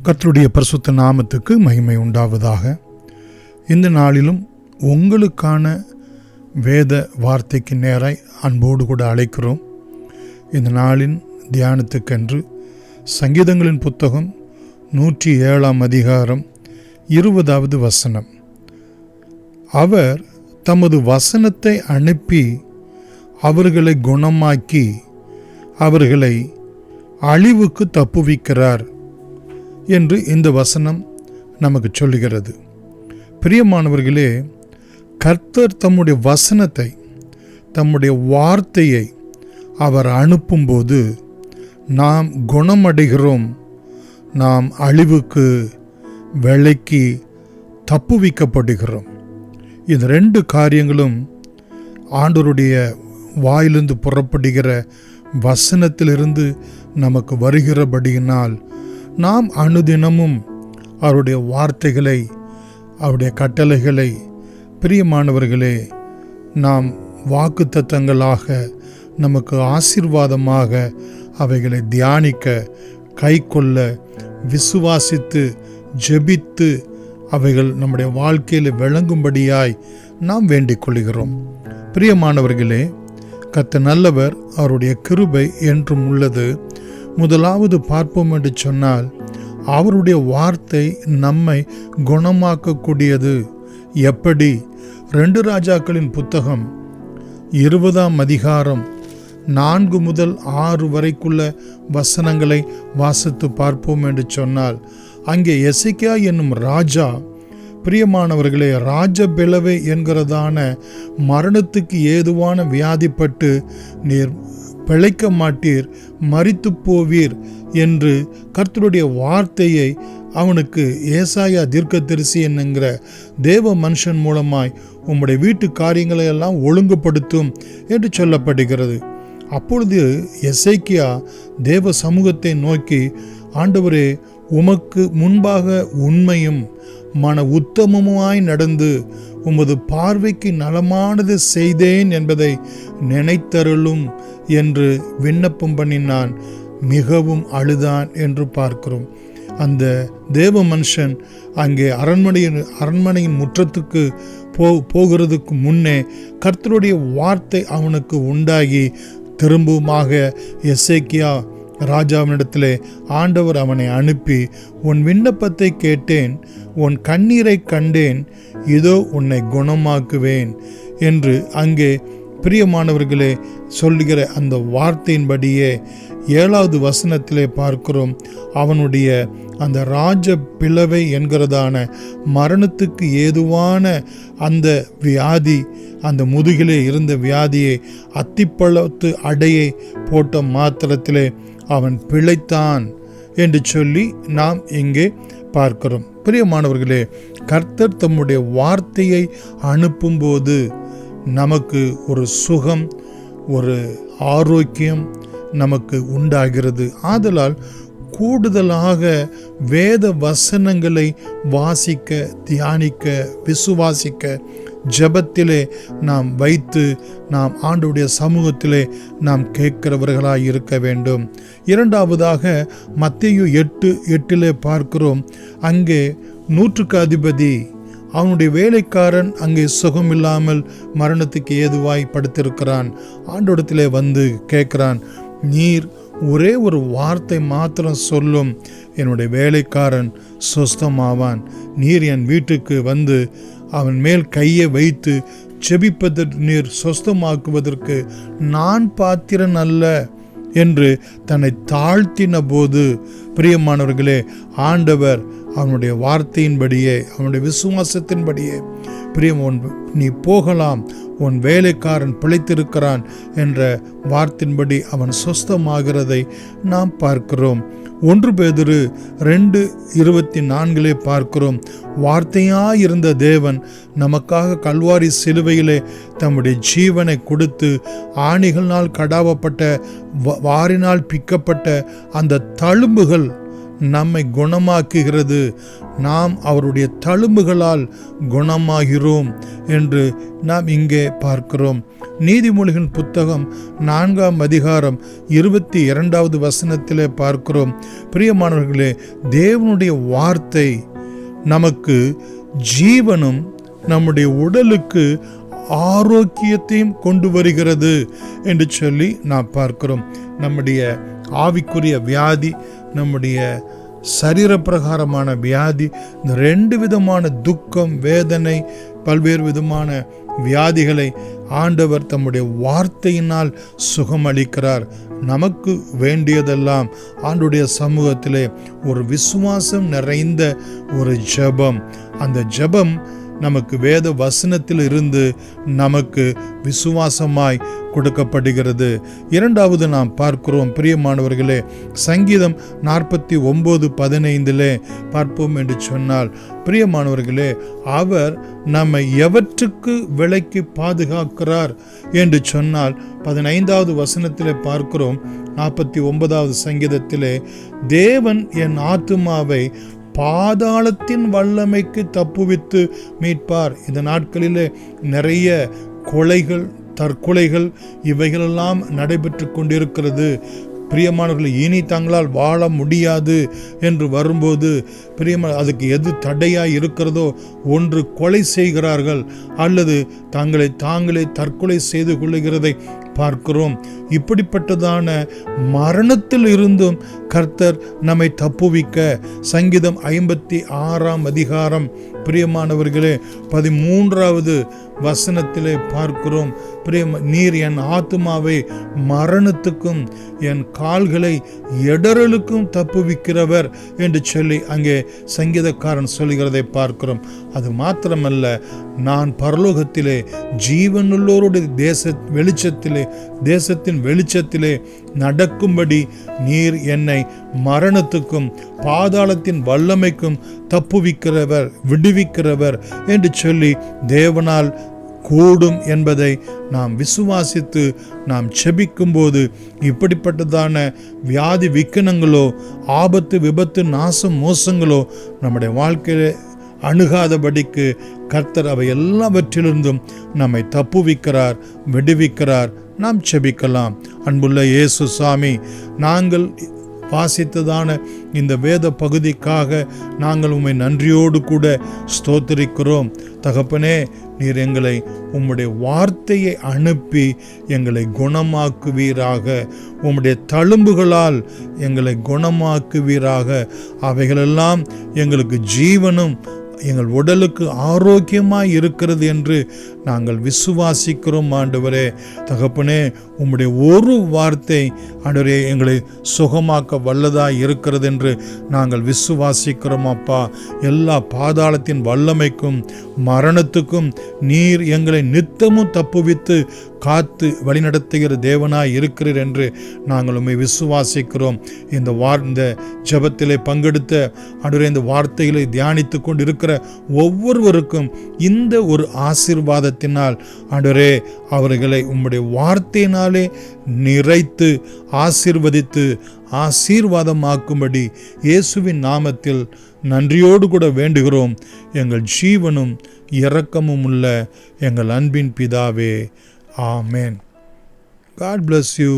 கர்த்தருடைய பரிசுத்த நாமத்துக்கு மகிமை உண்டாவதாக. இந்த நாளிலும் உங்களுக்கான வேத வார்த்தைக்கு நேராய் அன்போடு கூட அழைக்கிறோம். இந்த நாளின் தியானத்துக்கென்று சங்கீதங்களின் புத்தகம் 107 அதிகாரம் 20வது வசனம். அவர் தமது வசனத்தை அனுப்பி அவர்களை குணமாக்கி அவர்களை அழிவுக்கு தப்புவிக்கிறார் என்று இந்த வசனம் நமக்கு சொல்லுகிறது. பிரியமானவர்களே, கர்த்தர் தம்முடைய வசனத்தை, தம்முடைய வார்த்தையை அவர் அனுப்பும்போது நாம் குணமடைகிறோம், நாம் அழிவுக்கு விலக்கி தப்புவிக்கப்படுகிறோம். இந்த 2 காரியங்களும் ஆண்டவருடைய வாயிலிருந்து புறப்படுகிற வசனத்திலிருந்து நமக்கு வருகிறபடியினால் நாம் அனுதினமும் அவருடைய வார்த்தைகளை, அவருடைய கட்டளைகளை, பிரியமானவர்களே, நாம் வாக்குத்தத்தங்களாக நமக்கு ஆசீர்வாதமாக அவைகளை தியானிக்க, கைக்கொள்ள, விசுவாசித்து ஜெபித்து அவைகள் நம்முடைய வாழ்க்கையில் விளங்கும்படியாய் நாம் வேண்டிக் கொள்கிறோம். பிரியமானவர்களே, கர்த்தர் நல்லவர், அவருடைய கிருபை என்றும் உள்ளது. முதலாவது பார்ப்போம் என்று சொன்னால், அவருடைய வார்த்தை நம்மை குணமாக்கக்கூடியது. எப்படி? 2 ராஜாக்களின் புத்தகம் 20ஆம் அதிகாரம் 4 முதல் 6 வரைக்குள்ள வசனங்களை வாசித்து பார்ப்போம் என்று சொன்னால், அங்கே எசேக்கியா என்னும் ராஜா, பிரியமானவர்களே, ராஜபிளவை என்கிறதான மரணத்துக்கு ஏதுவான வியாதிப்பட்டு நீர் பிழைக்க மாட்டீர், மரித்து போவீர் என்று கர்த்தருடைய வார்த்தையை அவனுக்கு ஏசாயா தீர்க்கதரிசி என்கிற தேவ மனுஷன் மூலமாய் உம்முடைய வீட்டு காரியங்களை எல்லாம் ஒழுங்குபடுத்தும் என்று சொல்லப்படுகிறது. அப்பொழுது எசேக்கியா தேவ சமூகத்தை நோக்கி, ஆண்டவரே, உமக்கு முன்பாக உண்மையும் மன உத்தமமாய் நடந்து உமது பார்வைக்கு நலமானது செய்தேன் என்பதை நினைத்தருளும் என்று விண்ணப்பம் பண்ணினான், மிகவும் அழுதான் என்று பார்க்கிறோம். அந்த தேவ மனுஷன் அங்கே அரண்மனையின் முற்றத்துக்கு போகிறதுக்கு முன்னே கர்த்தருடைய வார்த்தை அவனுக்கு உண்டாகி திரும்பவுமாக எசேக்கியா ராஜாவினிடத்திலே ஆண்டவர் அவனை அனுப்பி, உன் விண்ணப்பத்தை கேட்டேன், உன் கண்ணீரை கண்டேன், இதோ உன்னை குணமாக்குவேன் என்று அங்கே பிரியமானவர்களே சொல்லுகிற அந்த வார்த்தையின்படியே 7வது வசனத்திலே பார்க்கிறோம். அவனுடைய அந்த ராஜ பிளவை என்கிறதான மரணத்துக்கு ஏதுவான அந்த வியாதி, அந்த முதுகிலே இருந்த வியாதியை அத்திப்பழத்து அடையை போட்ட மாத்திரத்திலே அவன் பிழைத்தான் என்று சொல்லி நாம் இங்கே பார்க்கிறோம். பிரியமானவர்களே, கர்த்தர் தம்முடைய வார்த்தையை அனுப்பும்போது நமக்கு ஒரு சுகம், ஒரு ஆரோக்கியம் நமக்கு உண்டாகிறது. ஆதலால் கூடுதலாக வேத வசனங்களை வாசிக்க, தியானிக்க, விசுவாசிக்க, ஜெபத்திலே நாம் வைத்து நாம் ஆண்டவருடைய சமூகத்திலே நாம் கேட்கிறவர்களாய் இருக்க வேண்டும். 2வதாக மத்தேயு 8:8 பார்க்கிறோம். அங்கே 100க்கு அதிபதி, அவனுடைய வேலைக்காரன் அங்கே சுகமில்லாமல் மரணத்துக்கு ஏதுவாய் படுத்திருக்கிறான். ஆண்டவரிடத்திலே வந்து கேட்கிறான், நீர் ஒரே ஒரு வார்த்தை மாத்திரம் சொல்லும், என்னுடைய வேலைக்காரன் சுஸ்தமாவான். நீர் என் வீட்டுக்கு வந்து அவன் மேல் கையை வைத்து ஜெபிப்பதற்கு, நீர் சுஸ்தமாக்குவதற்கு நான் பாத்திரன் அல்ல என்று தன்னை தாழ்த்தின போது, பிரியமானவர்களே, ஆண்டவர் அவனுடைய வார்த்தையின்படியே, அவனுடைய விசுவாசத்தின்படியே, நீ போகலாம், உன் வேலைக்காரன் பிழைத்திருக்கிறான் என்ற வார்த்தையின்படி அவன் சுஸ்தமாகிறதை நாம் பார்க்கிறோம். 1 பேதுரு 2:24 பார்க்கிறோம். வார்த்தையாயிருந்த தேவன் நமக்காக கல்வாரி சிலுவையிலே தம்முடைய ஜீவனை கொடுத்து ஆணிகளினால் கடாவப்பட்ட, வாரினால் பிக்கப்பட்ட அந்த தழும்புகள் நம்மை குணமாக்குகிறது. நாம் அவருடைய தழும்புகளால் குணமாகிறோம் என்று நாம் இங்கே பார்க்கிறோம். நீதிமொழிகளின் புத்தகம் 4ஆம் அதிகாரம் 22வது வசனத்திலே பார்க்கிறோம். பிரியமானவர்களே, தேவனுடைய வார்த்தை நமக்கு ஜீவனும் நம்முடைய உடலுக்கு ஆரோக்கியத்தையும் கொண்டு வருகிறது என்று சொல்லி நாம் பார்க்கிறோம். நம்முடைய ஆவிக்குரிய வியாதி, நம்முடைய சரீர பிரகாரமான வியாதி, இந்த 2 விதமான துக்கம், வேதனை, பல்வேறு விதமான வியாதிகளை ஆண்டவர் தம்முடைய வார்த்தையினால் சுகமளிக்கிறார். நமக்கு வேண்டியதெல்லாம் ஆண்டுடைய சமூகத்திலே ஒரு விசுவாசம் நிறைந்த ஒரு ஜெபம். அந்த ஜெபம் நமக்கு வேத வசனத்தில் இருந்து நமக்கு விசுவாசமாய் கொடுக்கப்படுகிறது. 2வது நாம் பார்க்கிறோம் பிரியமானவர்களே, சங்கீதம் 49:15 பார்ப்போம் என்று சொன்னால், பிரியமானவர்களே, அவர் நம்மை எவற்றுக்கு விலக்கி பாதுகாக்கிறார் என்று சொன்னால் 15வது வசனத்திலே பார்க்கிறோம். 49வது சங்கீதத்திலே, தேவன் என் ஆத்துமாவை பாதாளத்தின் வல்லமைக்கு தப்புவித்து மீட்பார். இந்த நாட்களிலே நிறைய கொலைகள், தற்கொலைகள் இவைகளெல்லாம் நடைபெற்று கொண்டிருக்கிறது. பிரியமானவர்கள், இனி தங்களால் வாழ முடியாது என்று வரும்போது அதுக்கு எது தடையாய் இருக்கிறதோ, ஒன்று கொலை செய்கிறார்கள் அல்லது தாங்களே தற்கொலை செய்து கொள்ளுகிறதை பார்க்கிறோம். இப்படிப்பட்டதான மரணத்தில் இருந்தும் கர்த்தர் நம்மை தப்புவிக்க சங்கீதம் 56ஆம் அதிகாரம் பிரியமானவர்களே 13வது வசனத்திலே பார்க்கிறோம். நீர் என் ஆத்துமாவை மரணத்துக்கும் என் கால்களை இடறலுக்கும் தப்புவிக்கிறவர் என்று சொல்லி அங்கே சங்கீதக்காரன் சொல்கிறதை பார்க்கிறோம். அது மாத்திரமல்ல, நான் பரலோகத்திலே ஜீவனுள்ளோருடைய தேசத்தின் வெளிச்சத்திலே நடக்கும்படி நீர் என்னை மரணத்துக்கும் பாதாளத்தின் வல்லமைக்கும் தப்புவிக்கிறவர், விடுவிக்கிறவர் என்று சொல்லி தேவனால் கூடும் என்பதை நாம் விசுவாசித்து நாம் செபிக்கும்போது இப்படிப்பட்டதான வியாதி விக்கனங்களோ, ஆபத்து, விபத்து, நாசம், மோசங்களோ நம்முடைய வாழ்க்கையில அணுகாதபடிக்கு கர்த்தர் அவை எல்லாவற்றிலிருந்தும் நம்மை தப்புவிக்கிறார், விடுவிக்கிறார். நாம் செபிக்கலாம். அன்புள்ள இயேசு சாமி, நாங்கள் வாசித்ததான இந்த வேத பகுதிக்காக நாங்கள் உம்மை நன்றியோடு கூட ஸ்தோத்திரிக்கிறோம். தகப்பனே, நீர் எங்களை உம்முடைய வார்த்தையை அனுப்பி எங்களை குணமாக்குவீராக. உம்முடைய தழும்புகளால் எங்களை குணமாக்குவீராக. அவைகளெல்லாம் எங்களுக்கு ஜீவனும் எங்கள் உடலுக்கு ஆரோக்கியமாய் இருக்கிறது என்று நாங்கள் விசுவாசிக்கிறோம். ஆண்டவரே, தகப்பனே, உம்முடைய ஒரு வார்த்தை ஆண்டவரே எங்களை சுகமாக்க வல்லதாய் இருக்கிறது என்று நாங்கள் விசுவாசிக்கிறோம். அப்பா, எல்லா பாதாளத்தின் வல்லமைக்கும் மரணத்துக்கும் நீர் எங்களை நித்தமும் தப்புவித்து காத்து வழிநடத்துகிற தேவனாய் இருக்கிறீர் என்று நாங்கள் உம்மை விசுவாசிக்கிறோம். இந்த ஜெபத்திலே பங்கெடுத்த ஆண்டவரே, இந்த வார்த்தைகளை தியானித்து கொண்டு இருக்கிற ஒவ்வொருவருக்கும் இந்த ஒரு ஆசீர்வாதத்தினால் ஆண்டவரே அவர்களை உம்முடைய வார்த்தையினாலே நிறைத்து ஆசீர்வதித்து ஆசீர்வாதமாக்கும்படி இயேசுவின் நாமத்தில் நன்றியோடு கூட வேண்டுகிறோம். எங்கள் ஜீவனும் இரக்கமும் உள்ள எங்கள் அன்பின் பிதாவே, ஆமென். God bless you.